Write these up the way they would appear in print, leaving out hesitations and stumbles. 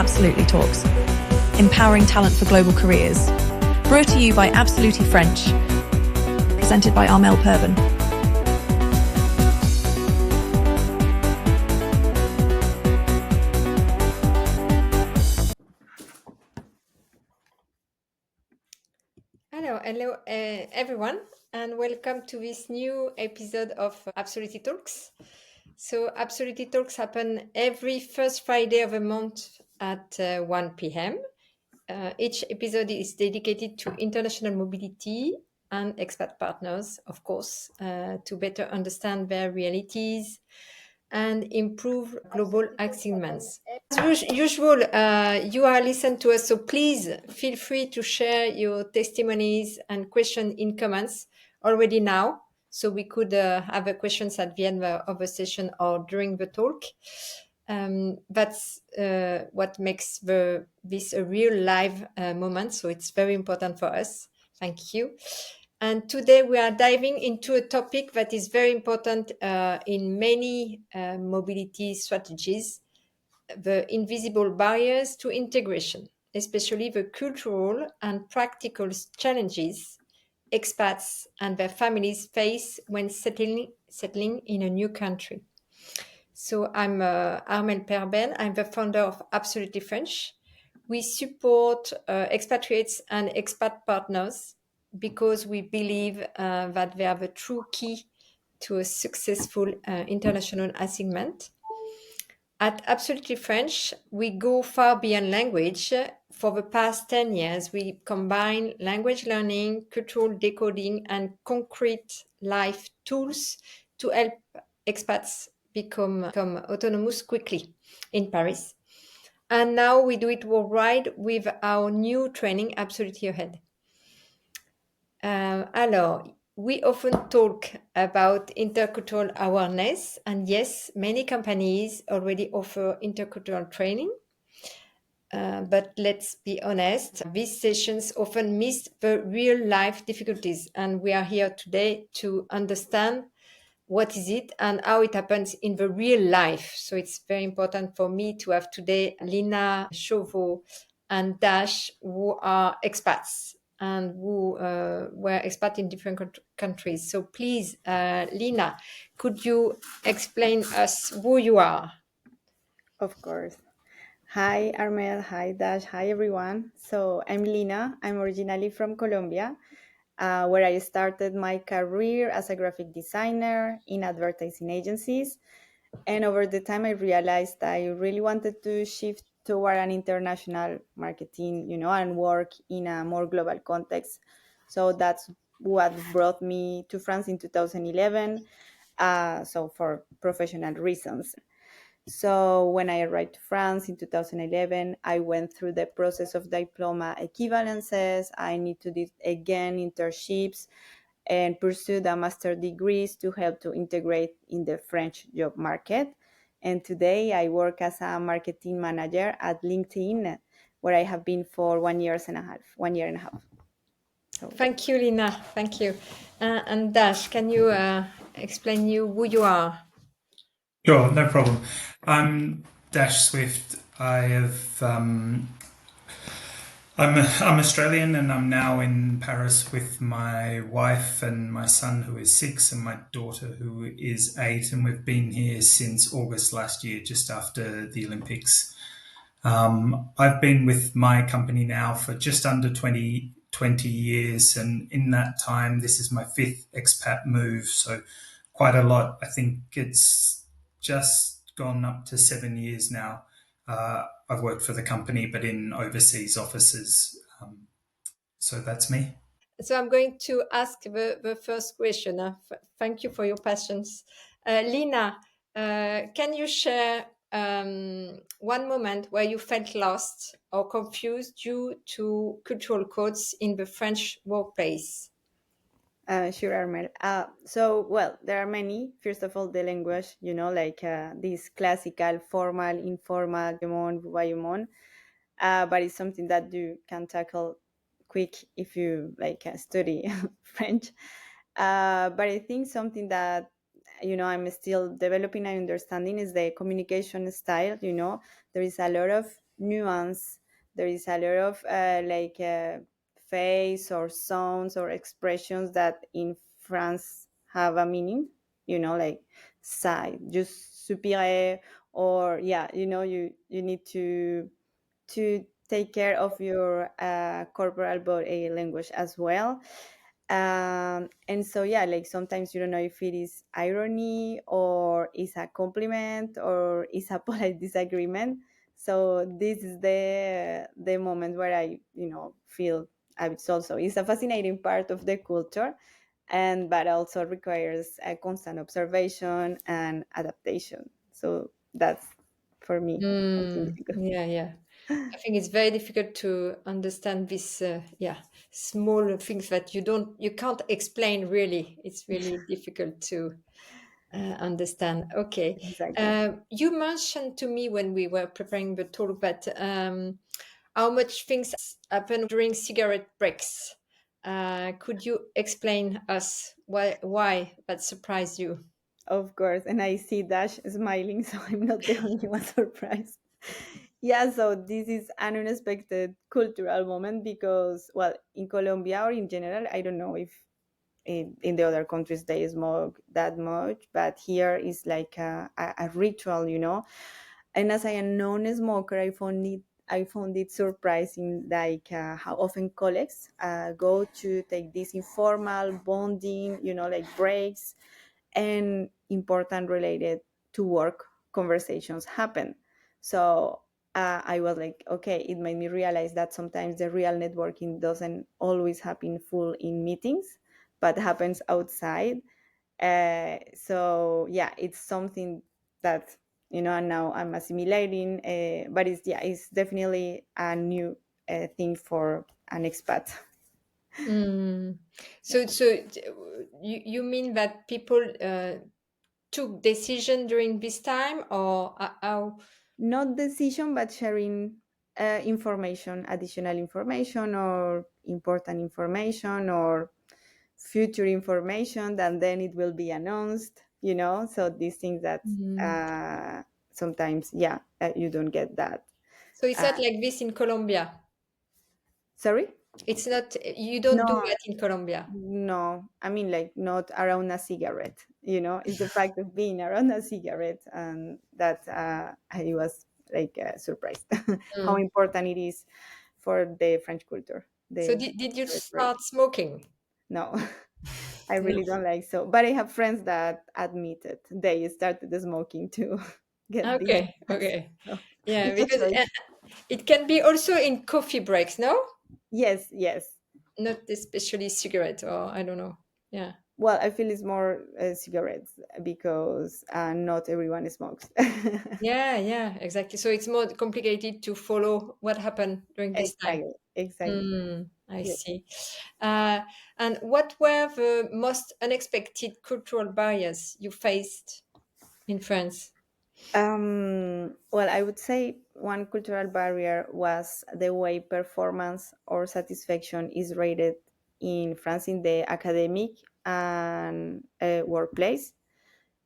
Absolutely Talks, empowering talent for global careers. Brought to you by Absolutely French, presented by Armel Pervin. Hello, everyone, and welcome to this new episode of Absolutely Talks. So, Absolutely Talks happen every first Friday of a month at 1 p.m. Each episode is dedicated to international mobility and expat partners, of course, to better understand their realities and improve global achievements. As usual, you are listening to us, so please feel free to share your testimonies and questions in comments already now, so we could have a questions at the end of the session or during the talk. That's what makes this a real live moment, so it's very important for us. Thank you. And today we are diving into a topic that is very important in many mobility strategies: the invisible barriers to integration, especially the cultural and practical challenges expats and their families face when settling in a new country. So I'm Armel Perben. I'm the founder of Absolutely French. We support expatriates and expat partners because we believe that they are the true key to a successful international assignment. At Absolutely French, we go far beyond language. For the past 10 years, we combine language learning, cultural decoding, and concrete life tools to help expats become autonomous quickly in Paris. And now we do it worldwide with our new training, Absolutely Ahead. Alors, we often talk about intercultural awareness, and yes, many companies already offer intercultural training. But let's be honest, these sessions often miss the real life difficulties, and we are here today to understand what is it and how it happens in the real life. So it's very important for me to have today Lina, Chauveau, and Dash, who are expats and who were expats in different countries. So please, Lina, could you explain us who you are? Of course. Hi, Armel. Hi, Dash. Hi, everyone. So I'm Lina. I'm originally from Colombia, where I started my career as a graphic designer in advertising agencies. And over the time, I realized I really wanted to shift toward an international marketing, and work in a more global context. So that's what brought me to France in 2011. So for professional reasons. So when I arrived to France in 2011, I went through the process of diploma equivalences. I need to do again internships and pursue the master degrees to help to integrate in the French job market. And today I work as a marketing manager at LinkedIn, where I have been for 1 year and a half. So Thank you, Lina. Thank you. And Dash, can you explain who you are? Sure, no problem. I'm Dash Swift. I'm Australian, and I'm now in Paris with my wife and my son, who is 6, and my daughter, who is 8, and we've been here since August last year, just after the Olympics. I've been with my company now for just under 20 years, and in that time, this is my 5th expat move, so quite a lot. I think it's just gone up to 7 years now. I've worked for the company, but in overseas offices. So that's me. So I'm going to ask the first question. Thank you for your patience. Lina, can you share one moment where you felt lost or confused due to cultural codes in the French workplace? Sure, Armel. Well, there are many. First of all, the language, like this classical, formal, informal, but it's something that you can tackle quick if you study French. But I think something that I'm still developing and understanding is the communication style. There is a lot of nuance. There is a lot of face or sounds or expressions that in France have a meaning, like side, just supiré, or yeah, you need to take care of your corporal body language as well. And so yeah, like sometimes you don't know if it is irony or is a compliment or is a polite disagreement. So this is the moment where I feel it's a fascinating part of the culture, and but also requires a constant observation and adaptation. So that's for me something difficult. Yeah, yeah. I think it's very difficult to understand this, small things that you can't explain really. It's really difficult to understand. Okay. Exactly. You mentioned to me when we were preparing the talk that how much things happen during cigarette breaks. Could you explain us why that surprised you? Of course, and I see Dash smiling, so I'm not the only one surprised. Yeah, so this is an unexpected cultural moment because, well, in Colombia or in general, I don't know if in the other countries they smoke that much, but here is like a ritual, And as I am a non-smoker, I found it surprising, like how often colleagues go to take this informal bonding, like breaks, and important related to work conversations happen. So I was like, okay, it made me realize that sometimes the real networking doesn't always happen full in meetings, but happens outside. So yeah, it's something that and now I'm assimilating. But it's definitely a new thing for an expat. Mm. You mean that people took decision during this time, or how? Not decision, but sharing information, additional information, or important information, or future information, and then it will be announced. So these things that Mm. sometimes, yeah, you don't get that. So it's Uh, not like this in Colombia. Sorry. It's not. You don't do No, that in Colombia. no. I mean, like not around a cigarette. It's the fact of being around a cigarette, and that I was like surprised how Mm. important it is for the French culture. So The did you cigarette break. start smoking? No, I No. really don't like so. But I have friends that admitted they started smoking to get this. Okay. Okay. So Yeah, it's a because choice. it can be also in coffee breaks. No, Yes, yes. not especially cigarette, or I don't know. Yeah. Well, I feel it's more cigarettes because not everyone smokes. Yeah, yeah, exactly. So it's more complicated to follow what happened during this time. Exactly, exactly. I Yeah. see. Uh, and what were the most unexpected cultural barriers you faced in France? Well, I would say one cultural barrier was the way performance or satisfaction is rated in France in the academic and workplace.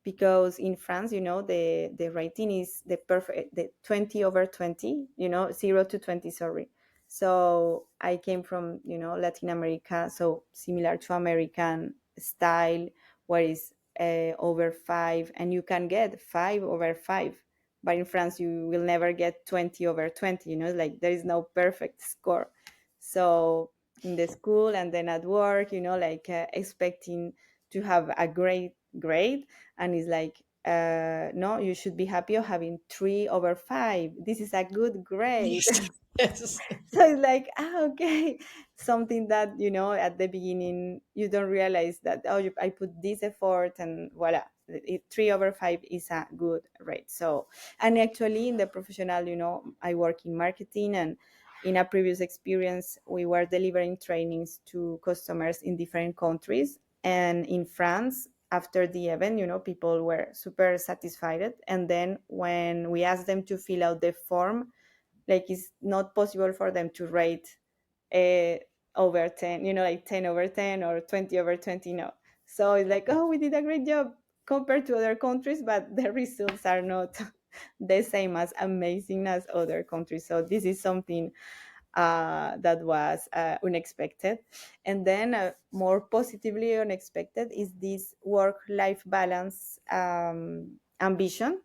Because in France, the rating is the 20 over 20, 0 to 20, sorry. So I came from, Latin America, so similar to American style, where it's over 5, and you can get 5 over 5. But in France, you will never get 20 over 20, like there is no perfect score. So in the school and then at work, like expecting to have a great grade, and it's like no, you should be happy of having 3 over 5. This is a good grade. Yes. Yes. So it's like, okay, something that at the beginning you don't realize that, oh, I put this effort and voila, 3 over 5 is a good rate. So, and actually in the professional, I work in marketing, and in a previous experience we were delivering trainings to customers in different countries, and in France after the event, people were super satisfied, and then when we asked them to fill out the form, like it's not possible for them to rate uh, over 10, like 10 over 10 or 20 over 20, no. So it's like, oh, we did a great job compared to other countries, but the results are not the same as amazing as other countries. So this is something that was unexpected. And then more positively unexpected is this work-life balance ambition.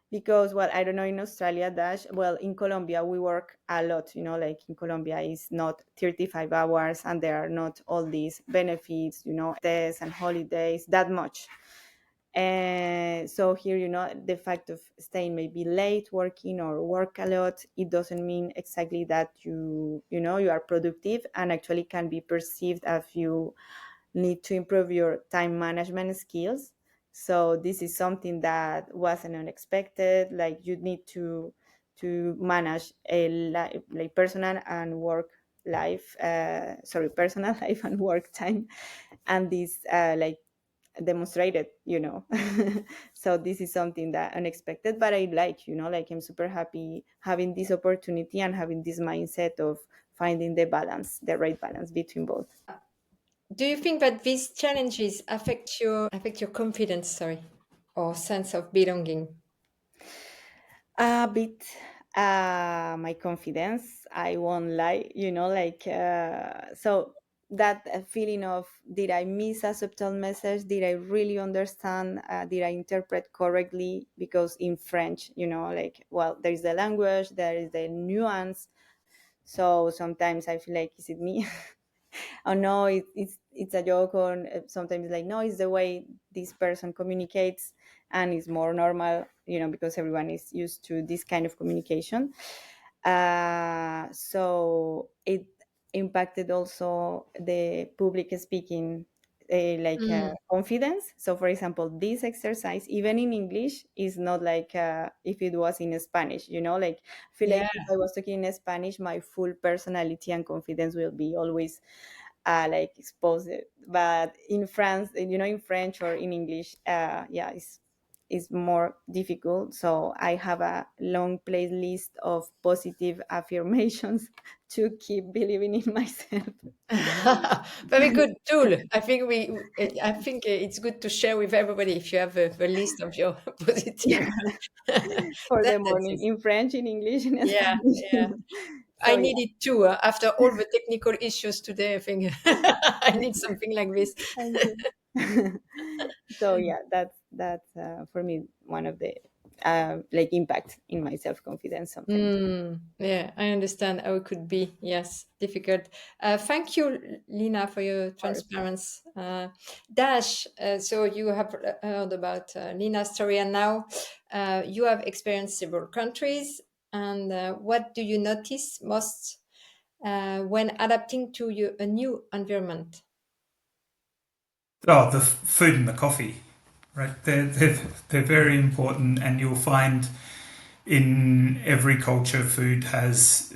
Because, well, I don't know in Australia, Dash, well, in Colombia, we work a lot, like in Colombia, it's not 35 hours and there are not all these benefits, days and holidays that much. And so here, the fact of staying maybe late working or work a lot, it doesn't mean exactly that you are productive, and actually can be perceived as you need to improve your time management skills. So this is something that wasn't unexpected. Like you need to manage like personal and work life. Personal life and work time, and this like demonstrated. So this is something that unexpected, but I like, like I'm super happy having this opportunity and having this mindset of finding the right balance between both. Do you think that these challenges affect your confidence, sorry, or sense of belonging? A bit, my confidence, I won't lie, like so that feeling of, did I miss a subtle message, did I really understand, did I interpret correctly? Because in French, like, well, there is the language, there is the nuance. So sometimes I feel like, is it me? Oh no, it's a joke. Or sometimes like, no, it's the way this person communicates, and it's more normal, because everyone is used to this kind of communication. So it impacted also the public speaking, Mm, confidence. So for example, this exercise, even in English, is not like if it was in Spanish, like I feel like yeah. if I was talking in Spanish, my full personality and confidence will be always like expose it. But in France, in French or in English, yeah, it's more difficult. So I have a long playlist of positive affirmations to keep believing in myself. Very good tool. I think it's good to share with everybody if you have a list of your positive For the morning sentences. in French, in English, in Yeah, Spanish. yeah. I So need yeah, it too. After all the technical issues today, I think I need something like this. thank you. So yeah, that's for me one of the like impact in my self confidence sometimes. Yeah, I understand how it could be. Yes, difficult. Thank you, Lina, for your Of course. transparency. Dash, so you have heard about Lina's story, and now you have experienced several countries. And what do you notice most when adapting to a new environment? Oh, the food and the coffee, right? They're very important, and you'll find in every culture, food has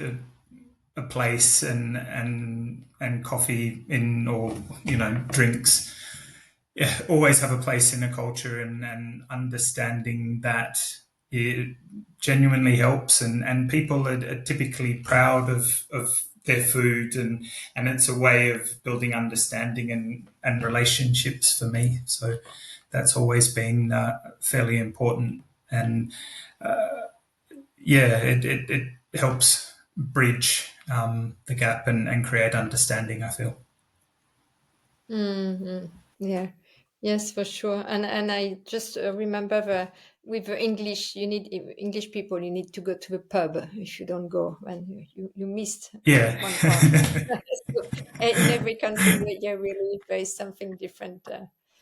a place, and coffee in, or drinks, yeah, always have a place in a culture, and understanding that it genuinely helps, and people are typically proud of their food, and it's a way of building understanding and relationships for me. So that's always been fairly important, and yeah, it helps bridge the gap, and create understanding, I feel. Hmm. Yeah, yes, for sure. And I just remember with the English, English people, you need to go to the pub. If you don't go, and you missed Yeah. one part. So, in every country, yeah, really, there is something different.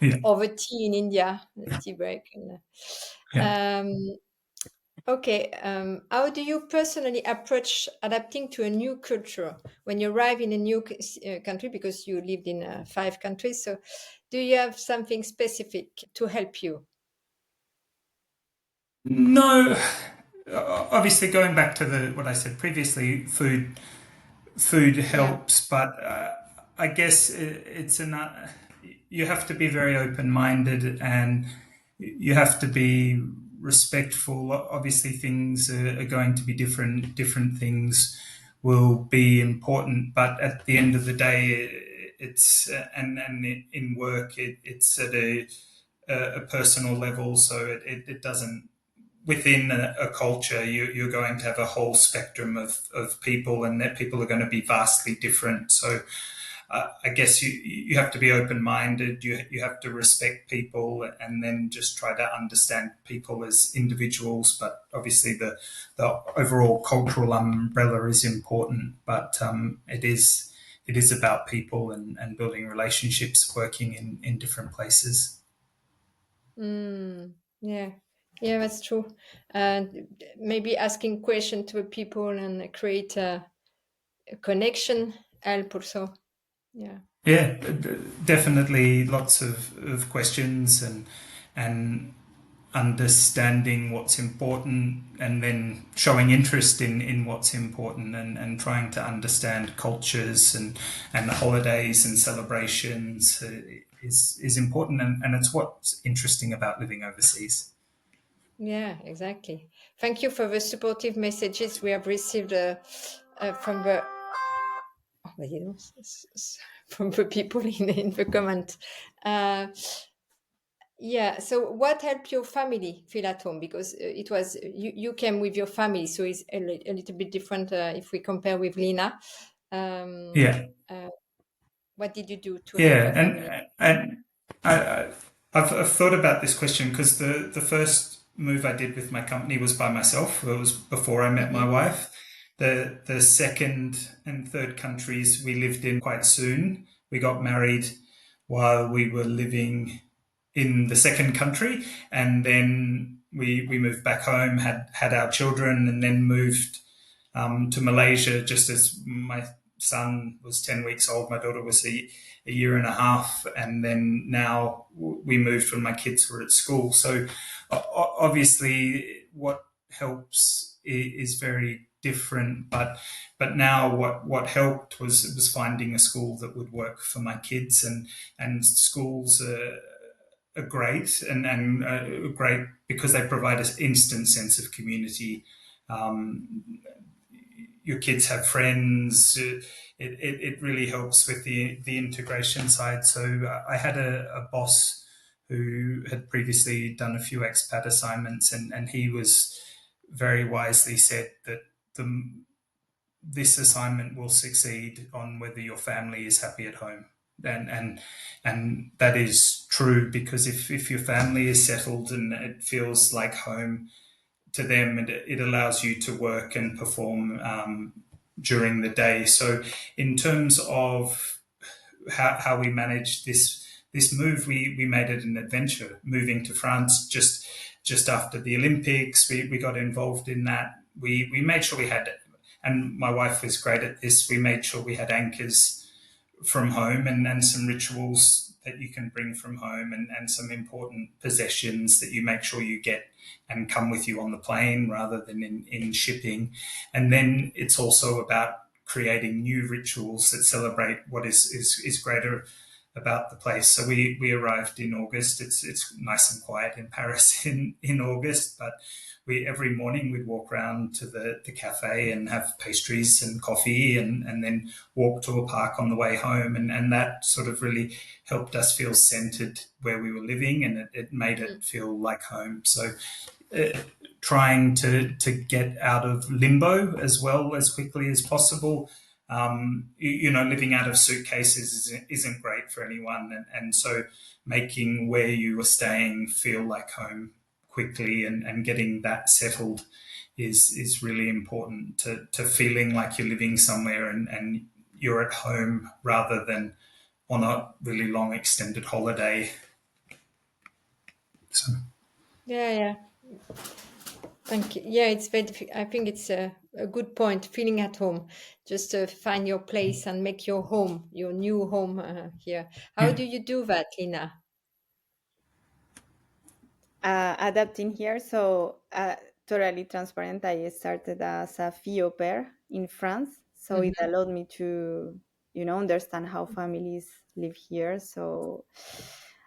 Yeah. Or the tea in India, the tea break. Yeah. Um, Okay, how do you personally approach adapting to a new culture when you arrive in a new country? Because you lived in 5 countries, so do you have something specific to help you? No, obviously going back to the what I said previously, food Yeah. helps, but I guess it's an you have to be very open minded, and you have to be respectful. Obviously, things are going to be different. Different things will be important, but at the end of the day, it's and in work, it's at a personal level, so it doesn't within a culture, you're going to have a whole spectrum of people, and that people are going to be vastly different. So I guess you have to be open minded. You have to respect people, and then just try to understand people as individuals. But obviously, the overall cultural umbrella is important. But it is about people and building relationships, working in different places. Yeah, yeah, that's true. And maybe asking question to the people and create a connection help also. Yeah. Yeah, definitely lots of questions and understanding what's important, and then showing interest in what's important, and trying to understand cultures and holidays and celebrations is important, and it's what's interesting about living overseas. Yeah, exactly. Thank you for the supportive messages we have received from the from the people in the comment. Uh, yeah. So, what helped your family feel at home? Because it was you came with your family, so it's a little bit different if we compare with Lina. Um, Yeah. uh, what did you do to help Yeah, your family? and I've thought about this question because the first move I did with my company was by myself. It was before I met my Mm-hmm. wife. The second and third countries we lived in quite soon. We got married while we were living in the second country, and then we moved back home, had our children, and then moved to Malaysia just as my son was 10 weeks old. My daughter was a year and a half. And then now we moved when my kids were at school. So obviously, what helps is very different. But now what helped was finding a school that would work for my kids, and schools are great, and great because they provide an instant sense of community. Um, your kids have friends. It really helps with the integration side. So I had a boss who had previously done a few expat assignments, and he was very wisely said that this assignment will succeed on whether your family is happy at home. And that is true, because if your family is settled and it feels like home to them, it allows you to work and perform during the day. So in terms of how we managed this move, we made it an adventure. Moving to France just after the Olympics, we got involved in that. We made sure we had, and my wife was great at this. We made sure we had anchors from home, and some rituals that you can bring from home, and some important possessions that you make sure you get and come with you on the plane rather than in shipping. And then it's also about creating new rituals that celebrate what is greater about the place. So we arrived in August. It's nice and quiet in Paris in August, but we every morning we'd walk around to the cafe and have pastries and coffee, and then walk to a park on the way home, and that sort of really helped us feel centered where we were living, and it made it feel like home. So uh, trying to get out of limbo as well as quickly as possible. Living out of suitcases isn't great for anyone, and so making where you are staying feel like home quickly, and getting that settled is really important to feeling like you're living somewhere, and you're at home rather than on a really long extended holiday. So. Yeah, yeah. Thank you. Yeah, it's very. I think it's a good point. Feeling at home, just find your place and make your home, your new home here. How Yeah. do you do that, Lina? Adapting here. So, totally transparent. I started as a fille au pair in France. So it Mm-hmm. allowed me to, understand how families live here. So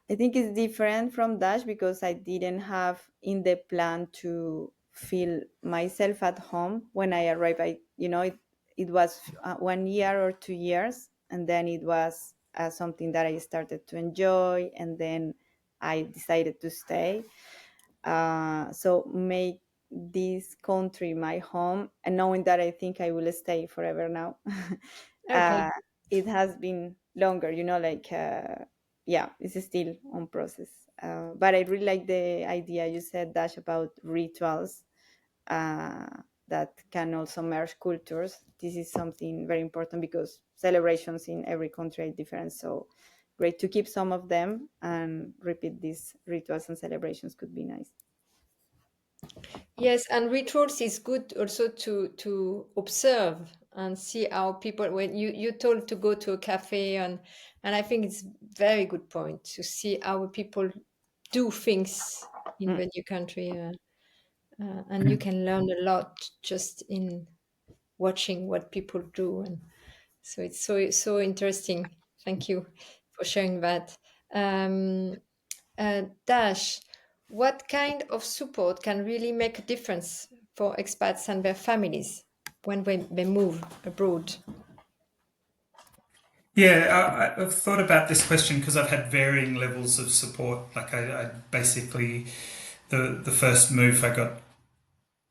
I think it's different from Dutch because I didn't have in the plan to feel myself at home when I arrived. It was 1 year or 2 years, and then it was something that I started to enjoy, and then I decided to stay. So this country my home, and knowing that I think I will stay forever now. Okay. It has been longer, yeah, it's still on process. But I really like the idea you said, Dash, about rituals uh, that can also merge cultures. This is something very important because celebrations in every country are different. So great to keep some of them and repeat these rituals and celebrations could be nice. Yes, and rituals is good also to observe and see how people, when you told to go to a cafe, and I think it's very good point to see how people do things in Mm. the new country, and you can learn a lot just in watching what people do, and so it's so interesting. Thank you for sharing that. Um, Dash, what kind of support can really make a difference for expats and their families when they move abroad? Yeah, I've thought about this question because I've had varying levels of support. Like I basically, the first move, I got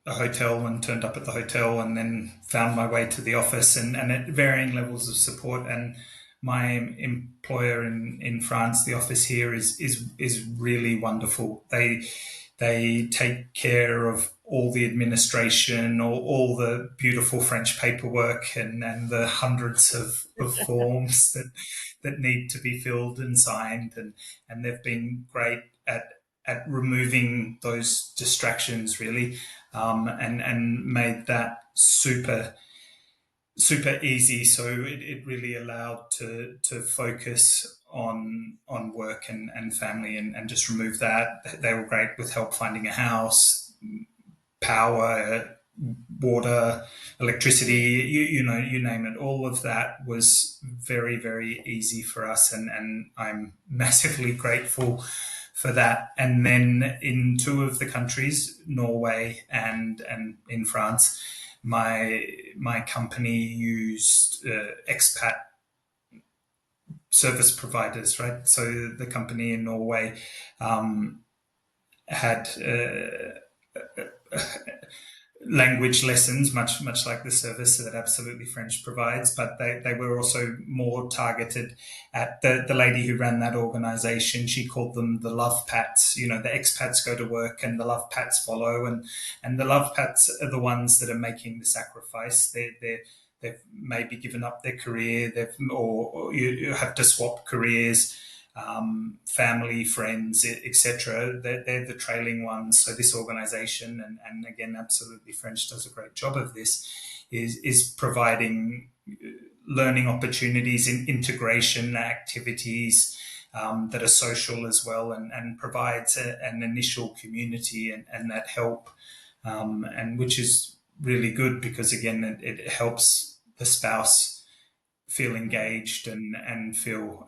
a hotel and turned up at the hotel and then found my way to the office, and at varying levels of support. And my employer in France, the office here is really wonderful. They take care of all the administration, all the beautiful French paperwork, and the hundreds of forms that need to be filled and signed, and they've been great at removing those distractions really, and made that super easy. So it really allowed to focus on work and family, and just remove that. They were great with help finding a house, power, water, electricity, you name it. All of that was very easy for us, and I'm massively grateful for that. And then in two of the countries, Norway and in France, my company used expat service providers, right? So the company in Norway had language lessons, much like the service that Absolutely French provides, but they were also more targeted at the lady who ran that organization. She called them the love pats. The expats go to work and the love pats follow, and the love pats are the ones that are making the sacrifice. They've maybe given up their career, or you have to swap careers, family, friends, etc. They're the trailing ones. So this organisation, and again, Absolutely French does a great job of this, is providing learning opportunities in integration activities that are social as well, and provides an initial community and that help, and which is really good because again, it helps the spouse feel engaged and feel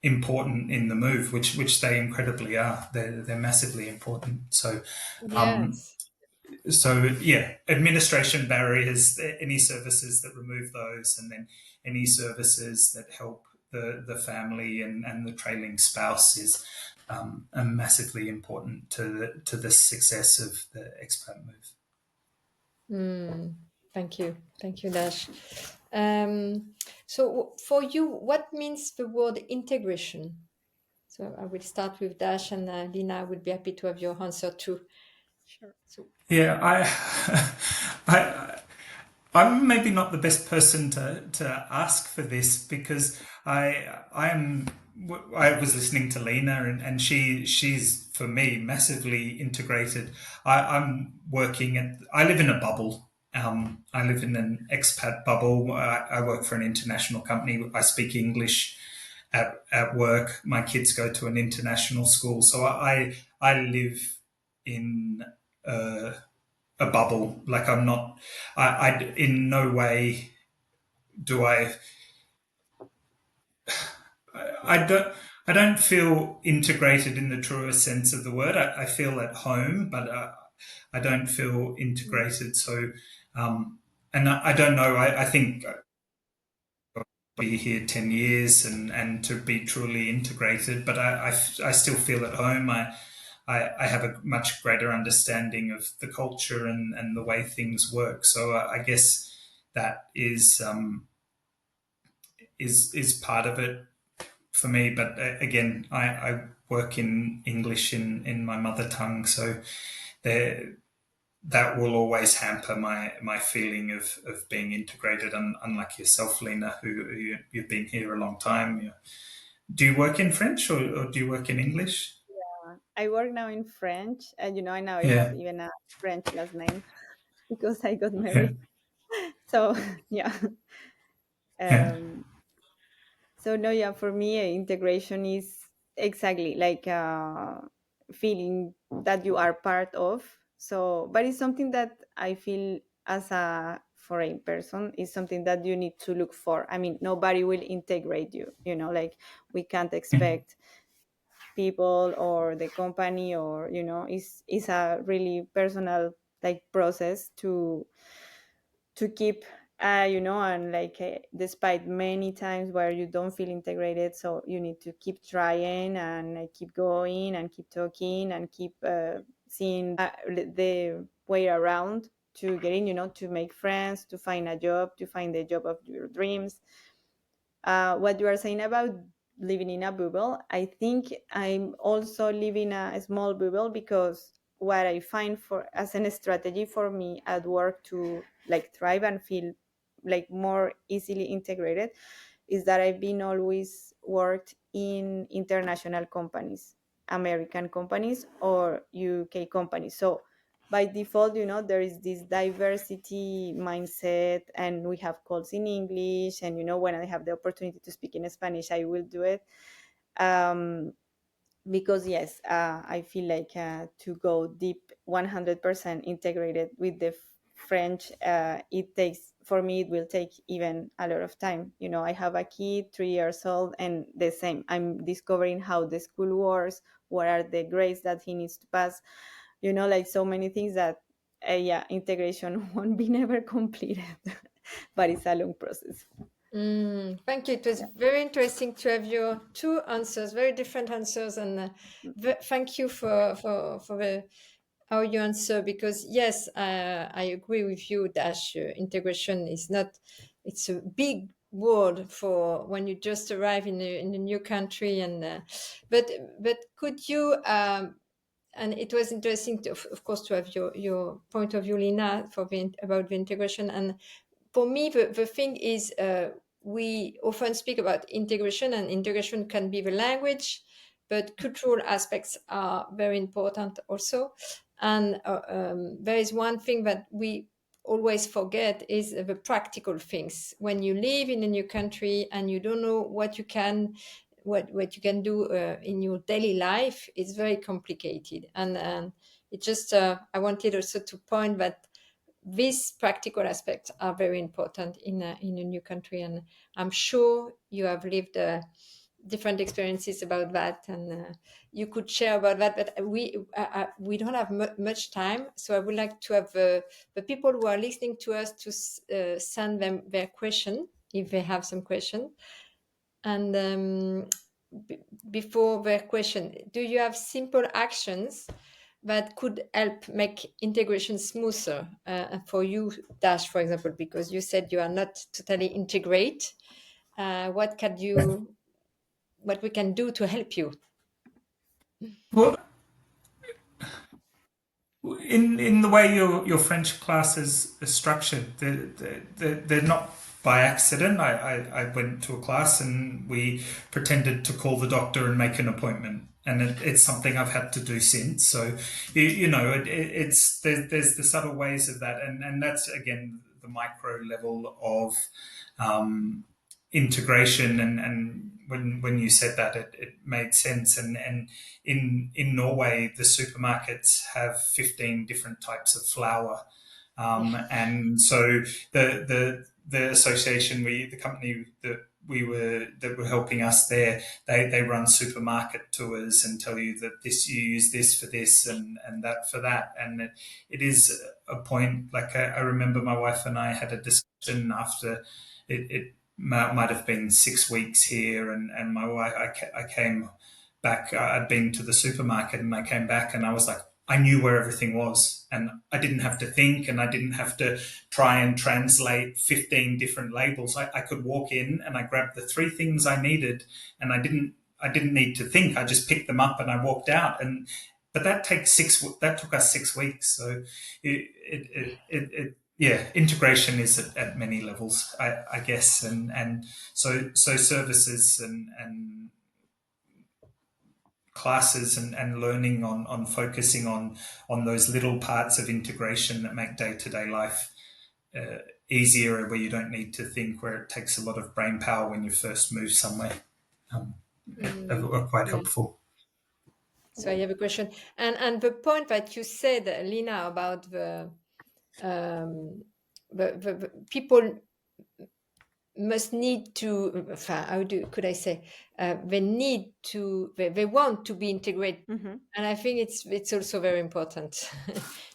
important in the move, which they incredibly are. They're massively important. Yes. So yeah, administration barriers, any services that remove those, and then any services that help the family and the trailing spouse is are massively important to the success of the expat move. Thank you, Dash. So for you, what means the word integration? So I will start with Dash, and Lina, would be happy to have your answer too. Sure. So Yeah, I I'm maybe not the best person to ask for this because I was listening to Lina, and she's for me massively integrated. I'm working I live in a bubble. I live in an expat bubble. I work for an international company. I speak English at work. My kids go to an international school, so I live in a bubble. Like I'm not. I in no way do I don't. I don't feel integrated in the truest sense of the word. I feel at home, but I don't feel integrated. So, and I don't know. I think I'll be here 10 years and to be truly integrated, but I still feel at home. I have a much greater understanding of the culture and the way things work. So I guess that is part of it for me. But again, I work in English in my mother tongue, so there that will always hamper my feeling of being integrated. Unlike yourself, Lina, who you've been here a long time. Do you work in French or do you work in English? I work now in French, and I now I have Yeah, even a French last name because I got yeah, married. So yeah. yeah. Um, so no, yeah, for me, integration is exactly like feeling that you are part of. So, but it's something that I feel as a foreign person is something that you need to look for. I mean, nobody will integrate you. Like we can't expect people or the company, or it's a really personal like process to keep and like despite many times where you don't feel integrated, so you need to keep trying and keep going and keep talking and keep seeing the way around to get in, to make friends, to find a job, to find the job of your dreams. What you are saying about living in a bubble, I think I'm also living a small bubble because what I find for as a strategy for me at work to like thrive and feel like more easily integrated is that I've been always worked in international companies, American companies or UK companies. So by default, there is this diversity mindset, and we have calls in English. And, when I have the opportunity to speak in Spanish, I will do it. Um, because yes, I feel like to go deep 100% integrated with the French, it takes, for me, it will take even a lot of time. I have a kid 3 years old, and the same, I'm discovering how the school works, what are the grades that he needs to pass, like so many things that yeah, integration won't be never completed. But it's a long process. Thank you. It was Yeah. very interesting to have your two answers, very different answers, and thank you for the how you answer, because yes, I agree with you. Dash integration is not. It's a big word for when you just arrive in a new country, and but could you and it was interesting to, of course, to have your point of view, Lina, about the integration. And for me, the thing is, we often speak about integration, and integration can be the language, but cultural aspects are very important also. And there is one thing that we always forget is the practical things. When you live in a new country and you don't know what you can do in your daily life, it's very complicated. And it just I wanted also to point that these practical aspects are very important in a new country, and I'm sure you have lived different experiences about that, and you could share about that. But we don't have much time, so I would like to have the people who are listening to us to send them their question if they have some question. And before their question, do you have simple actions that could help make integration smoother for you, Dash, for example, because you said you are not totally integrate. What we can do to help you? Well, in the way your French classes are structured, they're not by accident. I went to a class and we pretended to call the doctor and make an appointment, and it's something I've had to do since. So it's there's the subtle ways of that, and that's again the micro level of integration. And when you said that, it made sense. And in Norway, the supermarkets have 15 different types of flour. And so the association, the company that were helping us there, they run supermarket tours and tell you that you use this for this and that for that. And it is a point, like I remember my wife and I had a discussion after it might have been 6 weeks here, and my wife, I came back. I'd been to the supermarket and I came back and I was like, I knew where everything was and I didn't have to think and I didn't have to try and translate 15 different labels. I could walk in and I grabbed the three things I needed and I didn't need to think. I just picked them up and I walked out. But that took us 6 weeks. So yeah, integration is at many levels, I guess. And so services and classes and learning on focusing on those little parts of integration that make day-to-day life easier, where you don't need to think, where it takes a lot of brain power when you first move somewhere, are quite Yeah. helpful. So I have a question, and the point that you said, Lina, about the people must need to, could I say, they need to, they want to be integrated, and I think it's also very important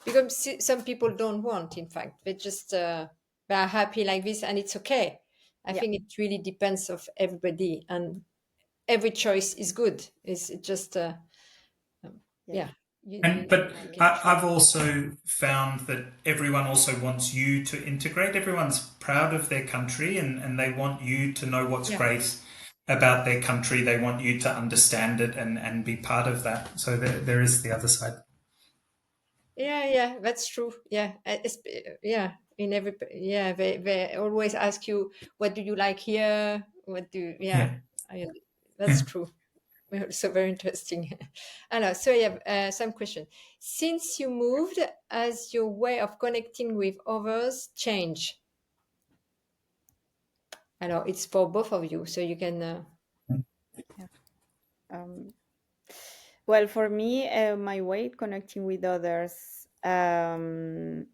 because some people don't want. In fact, they just they are happy like this, and it's okay. I Yeah. think it really depends of everybody, and every choice is good. It's just Yes. yeah. You But can try. I've also found that everyone also wants you to integrate. Everyone's proud of their country and they want you to know what's Yeah. great about their country. They want you to understand it and be part of that. So there is the other side. Yeah, that's true. Yeah, yeah. In every, yeah, they always ask you, what do you like here? What do, yeah, Yeah. I, that's true. So very interesting. Alors, so I have some question. Since you moved, has your way of connecting with others changed? Alors, it's for both of you, so you can. Yeah. Well, for me, my way connecting with others, I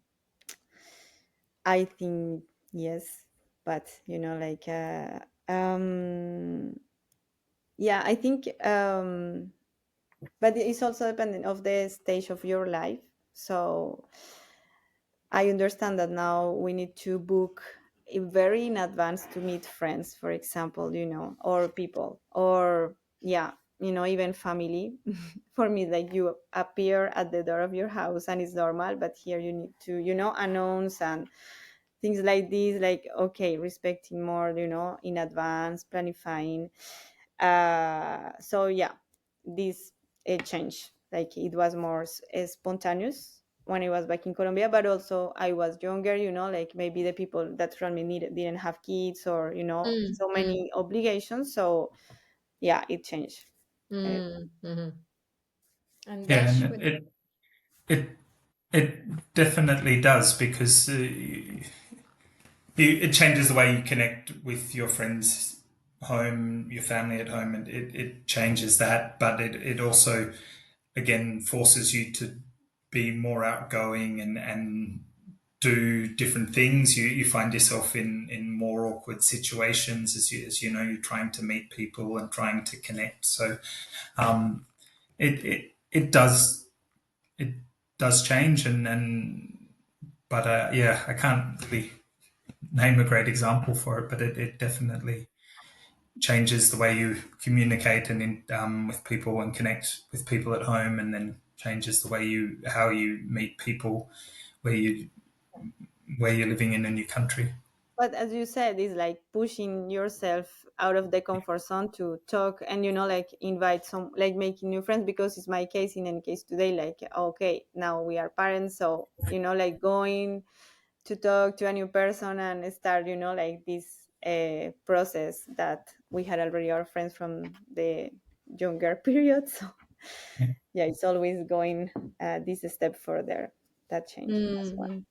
think yes, but like, yeah, I think, but it's also dependent of the stage of your life. So I understand that now we need to book very in advance to meet friends, for example, or people, or yeah, even family. For me, like, you appear at the door of your house and it's normal, but here you need to, announce and things like this, like, okay, respecting more, in advance, planifying. So yeah, this change, like, it was more spontaneous when I was back in Colombia, but also I was younger, like, maybe the people that around me didn't have kids, or Mm, so mm, many obligations. So yeah, it changed. Uh, mhm. And Yeah, Dash, and it it definitely does because it changes the way you connect with your friends home, your family at home, and it changes that. But it also, again, forces you to be more outgoing and do different things. You find yourself in more awkward situations as you know, you're trying to meet people and trying to connect. So it does change and but yeah, I can't really name a great example for it, but it definitely changes the way you communicate and with people and connect with people at home, and then changes the way how you meet people where you're living in a new country. but as you said, it's like pushing yourself out of the comfort zone to talk, and like, invite some, like, making new friends, because it's my case in any case today, like, okay, now we are parents, so like, going to talk to a new person and start, like, this process that we had already our friends from the younger period. So yeah, it's always going this step further, that change as well. Mm,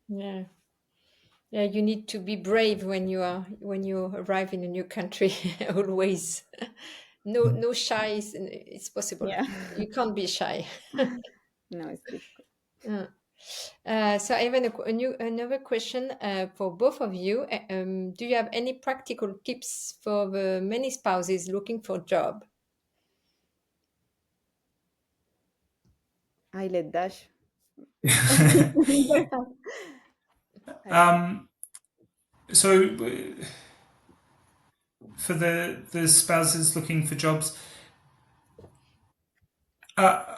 yeah. Yeah, you need to be brave when you arrive in a new country. Always, no shy. It's possible. Yeah. You can't be shy. No, it's difficult. Uh, so I have another question for both of you. Do you have any practical tips for the many spouses looking for a job? I let Dash. I don't. um, so for the spouses looking for jobs, Uh,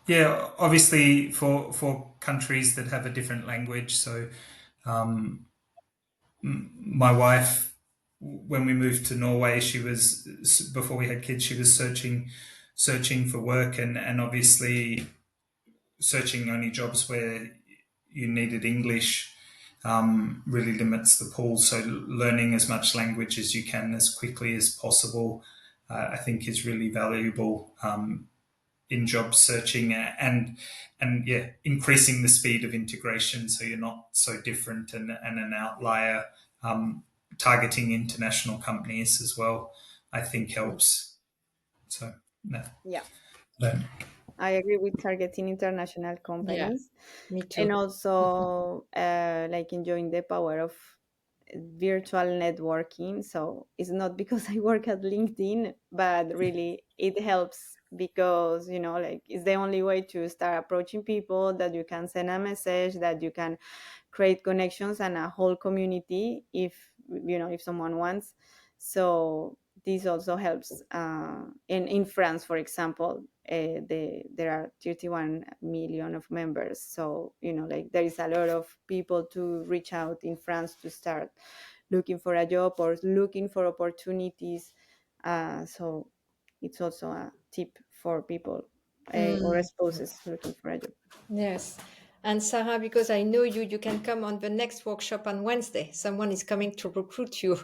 yeah, obviously for countries that have a different language. So um, my wife, when we moved to Norway, she was before we had kids. She was searching for work, and obviously searching only jobs where you needed English really limits the pool. So learning as much language as you can as quickly as possible, I think, is really valuable in job searching, and yeah, increasing the speed of integration so you're not so different and an outlier. Targeting international companies as well, I think, helps. So no, Yeah, don't. I agree with targeting international Yeah, companies, me too. and also like enjoying the power of virtual networking. So it's not because I work at LinkedIn, but really it helps because, like it's the only way to start approaching people, that you can send a message, that you can create connections and a whole community if if someone wants. So this also helps. In France, for example, there are 31 million of members. So like there is a lot of people to reach out in France to start looking for a job or looking for opportunities. So it's also a tip for people or Mm. spouses looking for a job. Yes. And Sarah, because I know you, you can come on the next workshop on Wednesday. Someone is coming to recruit you.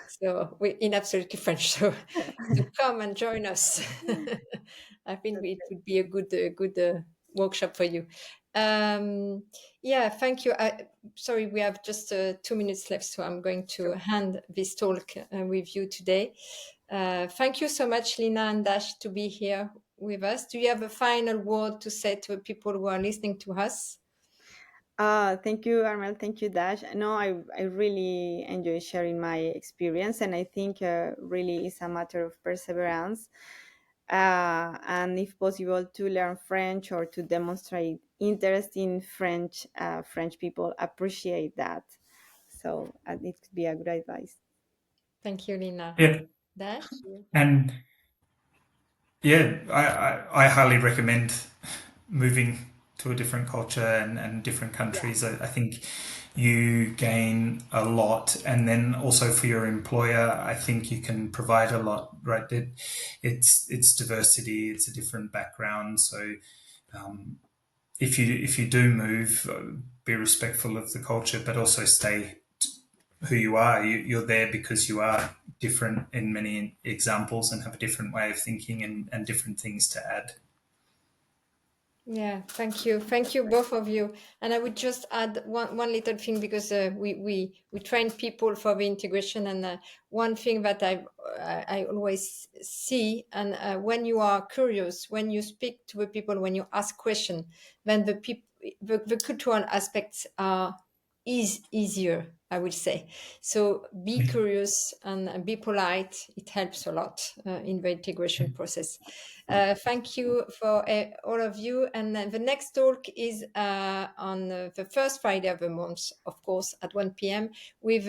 So we in absolutely French. So come and join us. I think it would be a good workshop for you. Yeah, thank you. Sorry, we have just 2 minutes left, so I'm going to hand this talk with you today. Thank you so much, Lina and Dash, to be here with us. Do you have a final word to say to the people who are listening to us? Thank you, Armel. Thank you, Dash. No, I really enjoy sharing my experience, and I think really it's a matter of perseverance. And if possible, to learn French or to demonstrate interest in French. French people appreciate that. So it could be a good advice. Thank you, Lina. Yeah, Dash? and yeah, I highly recommend moving to a different culture and different countries. I think you gain a lot, and then also for your employer, I think you can provide a lot. Right? It's diversity. It's a different background. So um, if you do move, be respectful of the culture, but also stay who you are. You're there because you are different in many examples and have a different way of thinking and different things to add. Yeah, thank you. Thank you, both of you. And I would just add one little thing because we train people for the integration. And one thing that I always see, and when you are curious, when you speak to the people, when you ask questions, then the cultural aspects are easier, I would say. So be curious and be polite. It helps a lot in the integration process. Thank you for all of you. And the next talk is on the first Friday of the month, of course, at 1 p.m. with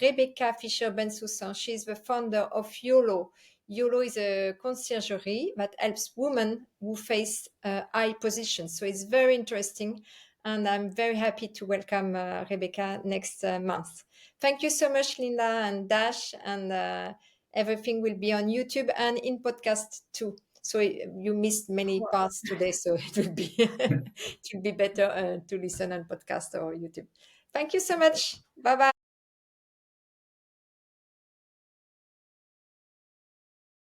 Rebecca Fischer-Bensoussan. She's the founder of YOLO. YOLO is a conciergerie that helps women who face high positions. So it's very interesting. And I'm very happy to welcome Rebecca next month. Thank you so much, Linda and Dash. And everything will be on YouTube and in podcast too. So you missed many parts today, so it will be it will be better to listen on podcast or YouTube. Thank you so much. Bye bye.